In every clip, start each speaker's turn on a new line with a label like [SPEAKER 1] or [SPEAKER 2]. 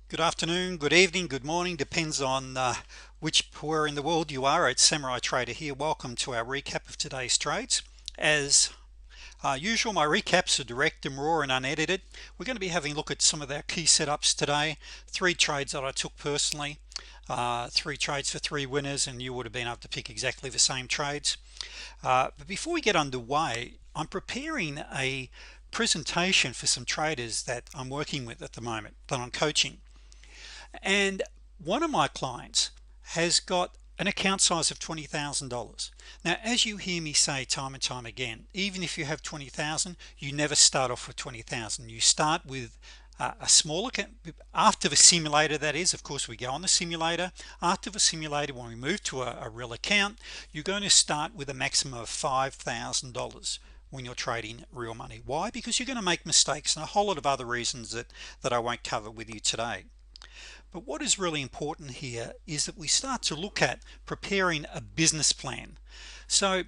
[SPEAKER 1] Good afternoon, good evening, good morning, depends on where in the world you are. It's Samurai Trader here. Welcome to our recap of today's trades. As usual, my recaps are direct and raw and unedited. We're going to be having a look at some of our key setups today. 3 trades that I took personally, 3 trades for 3 winners, and you would have been able to pick exactly the same trades. But before we get underway, I'm preparing a presentation for some traders that I'm working with at the moment, that I'm coaching. And one of my clients has got an account size of $20,000. Now, as you hear me say time and time again, even if you have 20,000, you never start off with 20,000. You start with a small account. After the simulator, that is, of course, we go on the simulator. After the simulator, when we move to a real account, you're going to start with a maximum of $5,000 when you're trading real money. Why? Because you're going to make mistakes and a whole lot of other reasons that I won't cover with you today. But what is really important here is that we start to look at preparing a business plan. So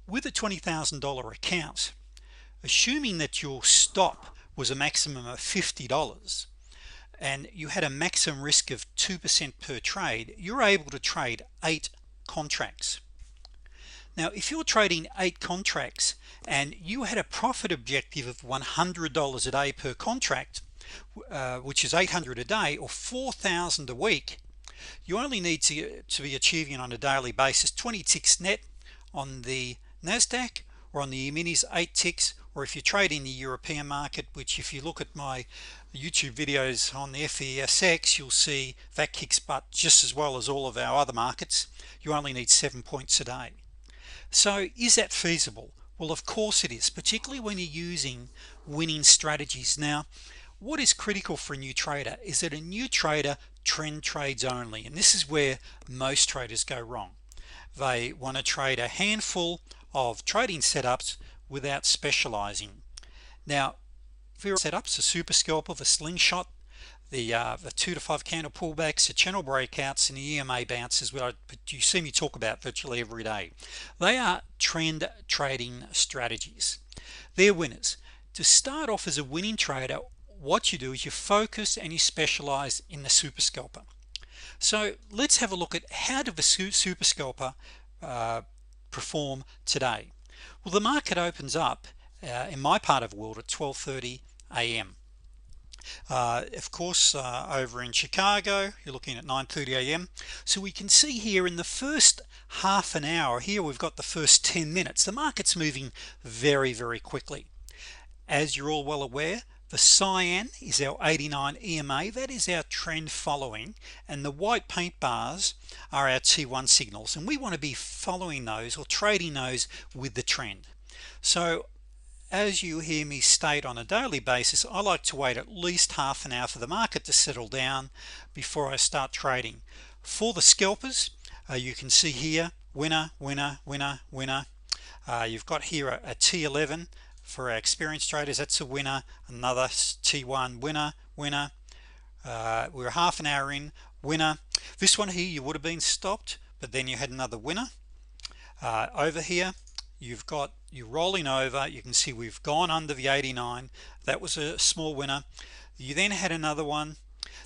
[SPEAKER 1] with a $20,000 account, assuming that your stop was a maximum of $50 and you had a maximum risk of 2% per trade, you're able to trade 8 contracts. Now if you're trading 8 contracts and you had a profit objective of $100 a day per contract, which is 800 a day or 4,000 a week, you only need to be achieving on a daily basis 20 ticks net on the Nasdaq or on the E-minis 8 ticks, or if you trade in the European market, which if you look at my YouTube videos on the FOREX, you'll see that kicks butt just as well as all of our other markets. You only need 7 points a day. So is that feasible? Well, of course it is, particularly when you're using winning strategies. Now what is critical for a new trader is that a new trader trend trades only, and this is where most traders go wrong. They want to trade a handful of trading setups without specializing. Now setups, a super scalper, the slingshot, the 2 to 5 candle pullbacks, the channel breakouts, and the EMA bounces, which you see me talk about virtually every day. They are trend trading strategies. They're winners. To start off as a winning trader, what you do is you focus and you specialize in the super scalper. So let's have a look at how did the super scalper perform today. Well, the market opens up in my part of the world at 12:30 a.m. Of course, over in Chicago you're looking at 9:30 a.m. so we can see here in the first half an hour, here we've got the first 10 minutes, the market's moving very quickly. As you're all well aware, the cyan is our 89 EMA, that is our trend following, and the white paint bars are our T1 signals, and we want to be following those or trading those with the trend. So as you hear me state on a daily basis, I like to wait at least half an hour for the market to settle down before I start trading. For the scalpers, you can see here winner. You've got here a T11 for our experienced traders, that's a winner. Another T1 winner. We're half an hour in, winner. This one here you would have been stopped, but then you had another winner. Over here you've got you rolling over, you can see we've gone under the 89, that was a small winner. You then had another one.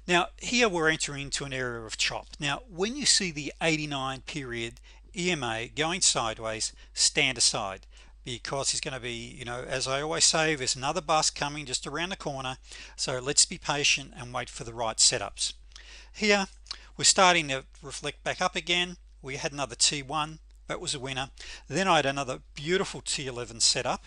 [SPEAKER 1] Now here we're entering into an area of chop. Now when you see the 89 period EMA going sideways, stand aside, because it's going to be, as I always say, there's another bus coming just around the corner. So let's be patient and wait for the right setups. Here we're starting to reflect back up again. We had another T1, that was a winner. Then I had another beautiful T11 setup.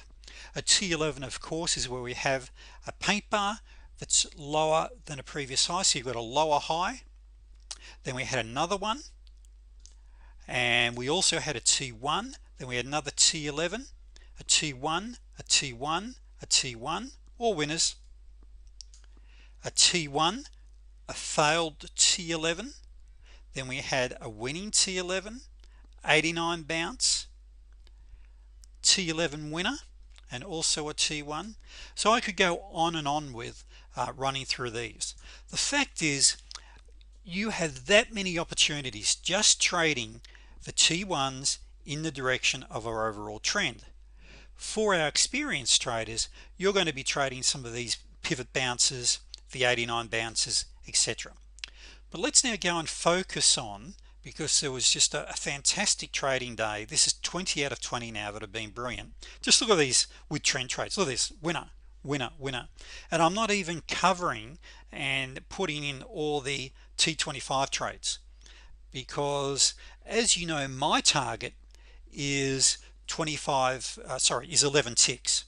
[SPEAKER 1] A T11 of course is where we have a paint bar that's lower than a previous high, so you've got a lower high. Then we had another one, and we also had a T1. Then we had another T11, a T1, a T1, a T1, all winners. A T1, a failed T11. Then we had a winning T11, 89 bounce, T11 winner, and also a T1. So I could go on and on with running through these. The fact is, you have that many opportunities just trading the T1s in the direction of our overall trend. For our experienced traders, you're going to be trading some of these pivot bounces, the 89 bounces, etc. But let's now go and focus on, because there was just a fantastic trading day. This is 20 out of 20 now that have been brilliant. Just look at these with trend trades. Look at this: winner, winner, winner. And I'm not even covering and putting in all the T25 trades, because as you know, my target is 11 ticks.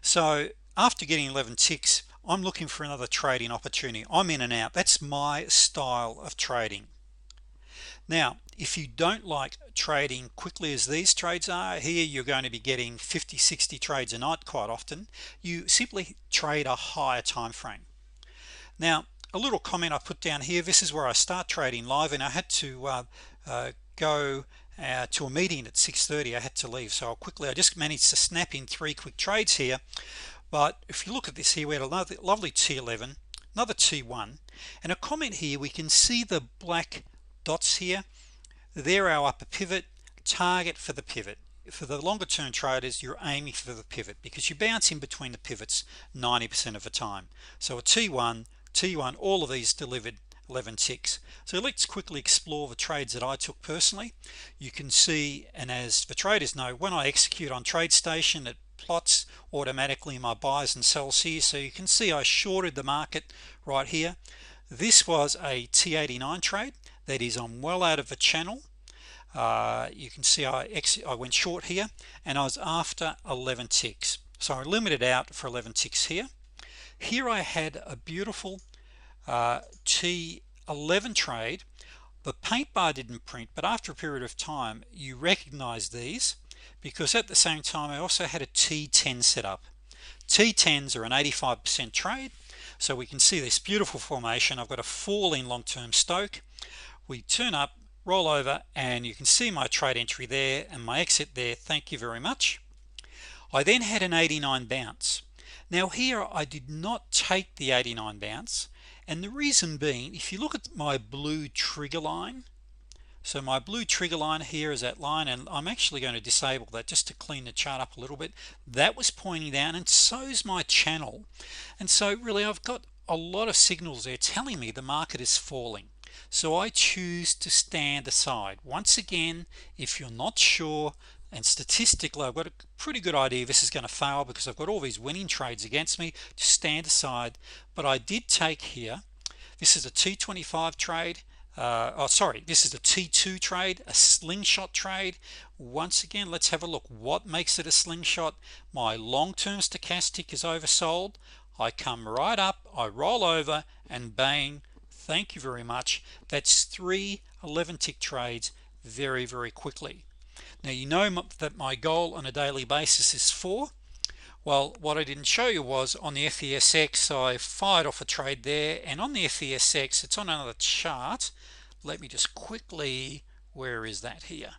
[SPEAKER 1] So after getting 11 ticks, I'm looking for another trading opportunity. I'm in and out. That's my style of trading. Now if you don't like trading quickly as these trades are here, you're going to be getting 50-60 trades a night quite often. You simply trade a higher time frame. Now a little comment I put down here, this is where I start trading live, and I had to go to a meeting at 6:30. I had to leave, so I just managed to snap in 3 quick trades here. But if you look at this here, we had a lovely T11, another T1, and a comment here. We can see the black dots here. They're our upper pivot target for the pivot. For the longer term traders, you're aiming for the pivot because you bounce in between the pivots 90% of the time. So a T1, all of these delivered 11 ticks. So let's quickly explore the trades that I took personally. You can see, and as the traders know, when I execute on TradeStation, it plots automatically my buys and sells here. So you can see I shorted the market right here. This was a T89 trade. That is, I'm well out of the channel. You can see I went short here, and I was after 11 ticks. So I limited out for 11 ticks here. Here I had a beautiful T11 trade. The paint bar didn't print, but after a period of time you recognize these, because at the same time I also had a T10 set up. T10s are an 85% trade, so we can see this beautiful formation. I've got a falling long-term stoke. We turn up, roll over, and you can see my trade entry there and my exit there. Thank you very much. I then had an 89 bounce. Now here I did not take the 89 bounce, and the reason being, if you look at my blue trigger line, so my blue trigger line here is that line, and I'm actually going to disable that just to clean the chart up a little bit. That was pointing down, and so's my channel. And so really I've got a lot of signals there telling me the market is falling. So I choose to stand aside. Once again, if you're not sure, and statistically I've got a pretty good idea this is going to fail because I've got all these winning trades against me, to stand aside. But I did take here, this is a T25 trade, this is a T2 trade, a slingshot trade. Once again, let's have a look. What makes it a slingshot? My long-term stochastic is oversold. I come right up, I roll over, and bang, thank you very much. That's 3 11-tick trades very quickly. Now you know that my goal on a daily basis is 4. Well, what I didn't show you was on the FESX I fired off a trade there, and on the FESX it's on another chart. Let me just quickly, where is that here,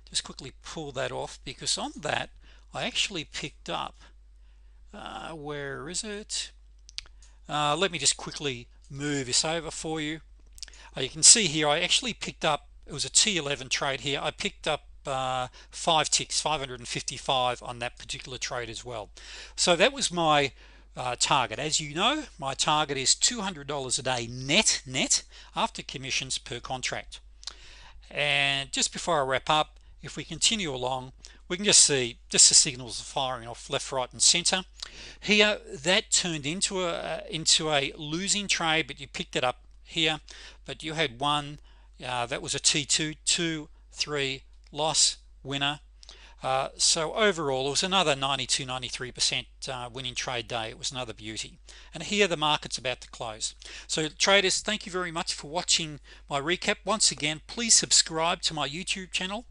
[SPEAKER 1] just quickly pull that off, because on that I actually picked up where is it, let me just quickly move this over for you. You can see here I actually picked up, it was a T11 trade here, I picked up 5 ticks, 555 on that particular trade as well. So that was my target. As you know, my target is $200 a day net after commissions per contract. And just before I wrap up, if we continue along, we can just see the signals are firing off left, right, and center. Here that turned into a losing trade, but you picked it up here. But you had one that was a T2, 2, 3 loss, winner. So overall it was another 92-93% winning trade day. It was another beauty. And here the market's about to close. So traders, thank you very much for watching my recap. Once again, please subscribe to my YouTube channel.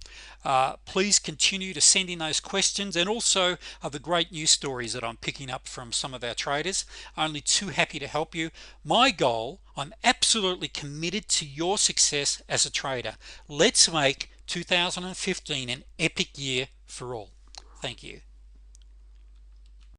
[SPEAKER 1] Please continue to send in those questions, and also the great news stories that I'm picking up from some of our traders. Only too happy to help you. My goal, I'm absolutely committed to your success as a trader. Let's make 2015 an epic year for all. Thank you.